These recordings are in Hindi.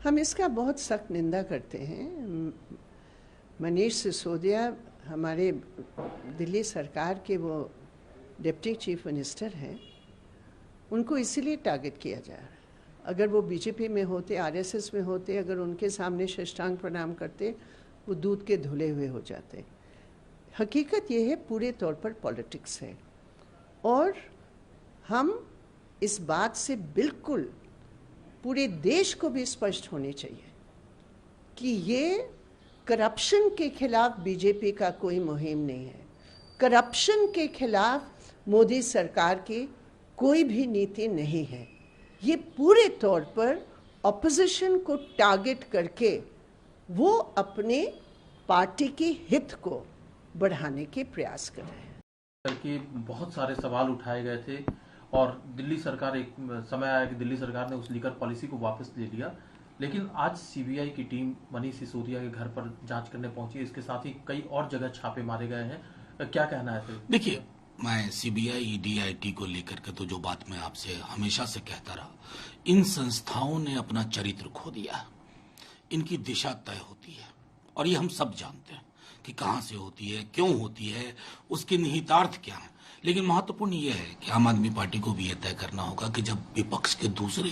हम इसका बहुत सख्त निंदा करते हैं। मनीष सिसोदिया हमारे दिल्ली सरकार के वो डिप्टी चीफ मिनिस्टर हैं, उनको इसीलिए टारगेट किया जा रहा है। अगर वो बीजेपी में होते, आरएसएस में होते, अगर उनके सामने साष्टांग प्रणाम करते, वो दूध के धुले हुए हो जाते। हकीकत ये है, पूरे तौर पर पॉलिटिक्स है और हम इस बात से बिल्कुल पूरे देश को भी स्पष्ट होनी चाहिए कि ये करप्शन के खिलाफ बीजेपी का कोई मुहिम नहीं है। करप्शन के खिलाफ मोदी सरकार की कोई भी नीति नहीं है। ये पूरे तौर पर ऑपोजिशन को टारगेट करके वो अपने पार्टी के हित को बढ़ाने के प्रयास कर रहे हैं। करके बहुत सारे सवाल उठाए गए थे और दिल्ली सरकार, एक समय आया कि दिल्ली सरकार ने उस लीकर पॉलिसी को वापस ले लिया, लेकिन आज सीबीआई की टीम मनीष सिसोदिया के घर पर जांच करने पहुंची। इसके साथ ही कई और जगह छापे मारे गए हैं। क्या कहना है फिर? देखिए, मैं सीबीआई ईडी को लेकर के तो जो बात मैं आपसे हमेशा से कहता रहा, इन संस्थाओं ने अपना चरित्र खो दिया। इनकी दिशा तय होती है और ये हम सब जानते हैं कि कहां से होती है, क्यों होती है, उसके निहितार्थ क्या है। लेकिन महत्वपूर्ण यह है कि आम आदमी पार्टी को भी यह तय करना होगा कि जब विपक्ष के दूसरे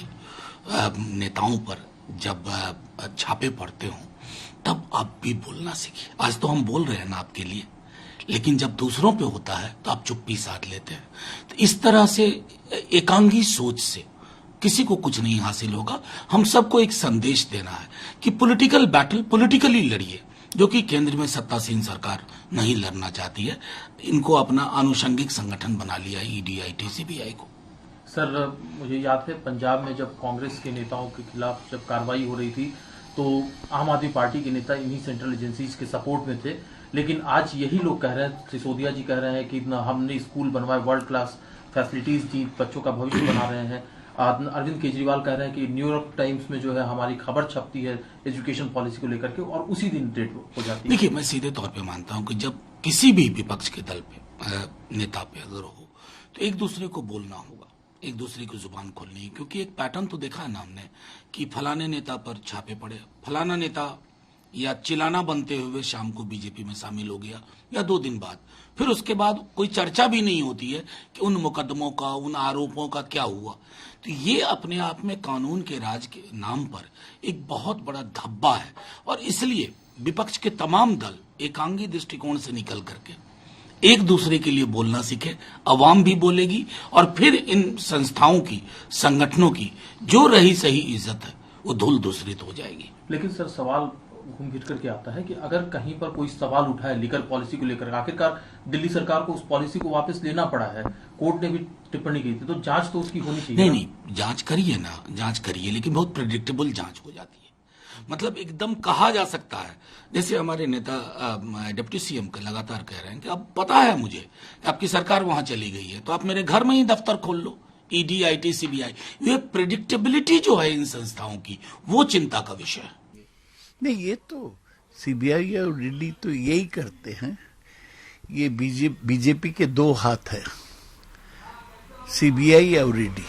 नेताओं पर जब छापे पड़ते हों, तब आप भी बोलना सीखिए। आज तो हम बोल रहे हैं ना आपके लिए, लेकिन जब दूसरों पे होता है तो आप चुप्पी साध लेते हैं। तो इस तरह से एकांगी सोच से किसी को कुछ नहीं हासिल होगा। हम सबको एक संदेश देना है कि पॉलिटिकल बैटल पॉलिटिकली लड़िए, जो कि केंद्र में सत्तासीन सरकार नहीं लड़ना चाहती है। इनको अपना आनुषंगिक संगठन बना लिया ईडी सीबीआई को। सर, मुझे याद है पंजाब में जब कांग्रेस के नेताओं के खिलाफ जब कार्रवाई हो रही थी तो आम आदमी पार्टी के नेता इन्हीं सेंट्रल एजेंसीज के सपोर्ट में थे, लेकिन आज यही लोग कह रहे हैं, सिसोदिया जी कह रहे हैं कि हमने स्कूल बनवाए, वर्ल्ड क्लास फैसिलिटीज दी, बच्चों का भविष्य बना रहे हैं। अरविंद केजरीवाल कह रहे हैं कि न्यूयॉर्क टाइम्स में जो है हमारी खबर छपती है एजुकेशन पॉलिसी को लेकर के और उसी दिन डेट हो जाती है। देखिए, मैं सीधे तौर पे मानता हूं कि जब किसी भी विपक्ष के दल पे नेता पे अगर हो तो एक दूसरे को बोलना होगा, एक दूसरे की जुबान खोलनी है, क्योंकि एक पैटर्न तो देखा है ना हमने कि फलाने नेता पर छापे पड़े, फलाना नेता या चिलाना बनते हुए शाम को बीजेपी में शामिल हो गया या 2 दिन बाद, फिर उसके बाद कोई चर्चा भी नहीं होती है कि उन मुकदमों का, उन आरोपों का क्या हुआ। तो ये अपने आप में कानून के राज के नाम पर एक बहुत बड़ा धब्बा है और इसलिए विपक्ष के तमाम दल एकांगी दृष्टिकोण से निकल करके एक दूसरे के लिए बोलना सीखे। अवाम भी बोलेगी और फिर इन संस्थाओं की, संगठनों की जो रही सही इज्जत है वो धूल दूसरित हो जाएगी। लेकिन सर, सवाल घूम फिर करके आता है कि अगर कहीं पर कोई सवाल उठाए लीगल पॉलिसी को लेकर, आखिरकार दिल्ली सरकार को उस पॉलिसी को वापस लेना पड़ा है, कोर्ट ने भी टिप्पणी की थी, तो जांच तो उसकी होनी चाहिए। नहीं, जांच करिए ना, जांच करिए, लेकिन बहुत प्रेडिक्टेबल जांच हो जाती है। मतलब एकदम कहा जा सकता है, जैसे हमारे नेता डिप्टी सीएम का लगातार कह रहे हैं कि अब पता है मुझे कि आपकी सरकार वहां चली गई है, तो आप मेरे घर में ही दफ्तर खोल लो, ईडी सीबीआई। ये प्रेडिक्टेबिलिटी जो है इन संस्थाओं की, वो चिंता का विषय है। नहीं, ये तो सीबीआई और ईडी तो यही करते हैं। ये बीजेपी के 2 हाथ है, सीबीआई और ईडी।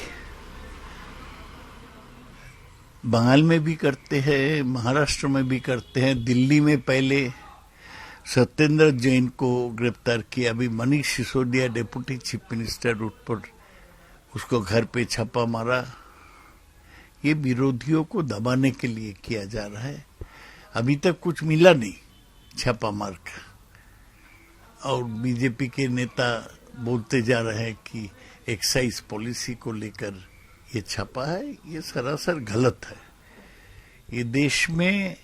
बंगाल में भी करते हैं, महाराष्ट्र में भी करते हैं। दिल्ली में पहले सत्येंद्र जैन को गिरफ्तार किया, अभी Manish Sisodia deputy chief minister उठ पर उसको घर पे छापा मारा। ये विरोधियों को दबाने के लिए किया जा रहा है। अभी तक कुछ मिला नहीं छापा मार का, और बीजेपी के नेता बोलते जा रहे हैं कि एक्साइज पॉलिसी को लेकर ये छापा है। ये सरासर गलत है। ये देश में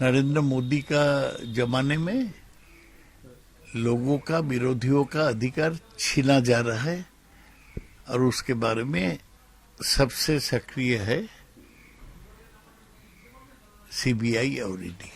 नरेंद्र मोदी का जमाने में लोगों का, विरोधियों का अधिकार छीना जा रहा है और उसके बारे में सबसे सक्रिय है सीबीआई और ईडी।